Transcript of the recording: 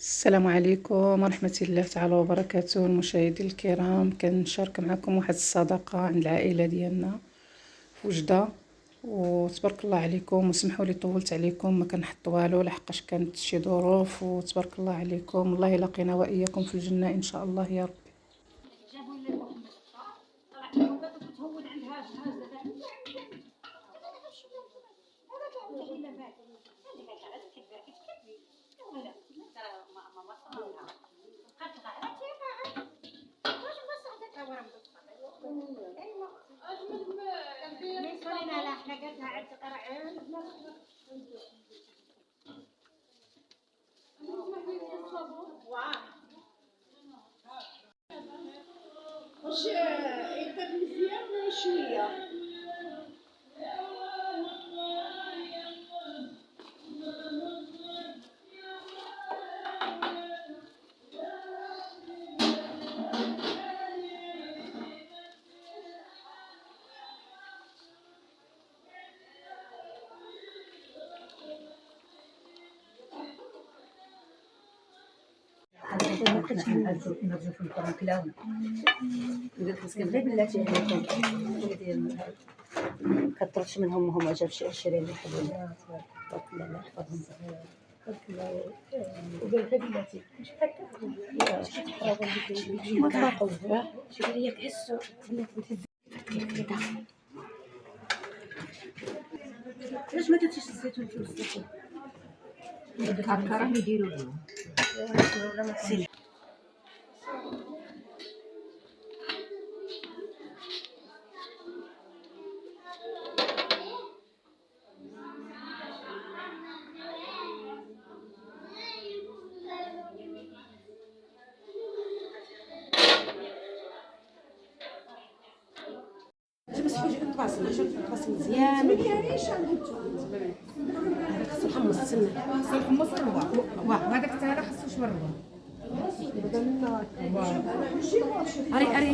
السلام عليكم ورحمة الله تعالى وبركاته. المشاهدين الكرام، كنشارك معكم واحد الصدقة عند العائلة ديالنا في وجدة، وتبارك الله عليكم. وسمحوا لي طولت عليكم، ما كنحط والو لحقاش كانت شي ظروف، وتبارك الله عليكم. الله يلاقينا واياكم في الجنة ان شاء الله يا رب. واش يقدر مزيان شويه. نرجو في القرآن كلاونا قلت مسكين غير بلاتي عليكم كثرتش منهم وهم جاب شي 20 يحبون تبارك الله يحفظهم وقال غير بلاتي مش هكا ما تلاقوا شي هي تحسوا علاش ما درتيش الزيتون في الزيتون هكا راهم يديروا لهم بس حاجه نطباسل نطباسل مزيان خصو الحمص السمنه خصو الحمص والربع وهذاك حتى هذا خصو شويه الربع اري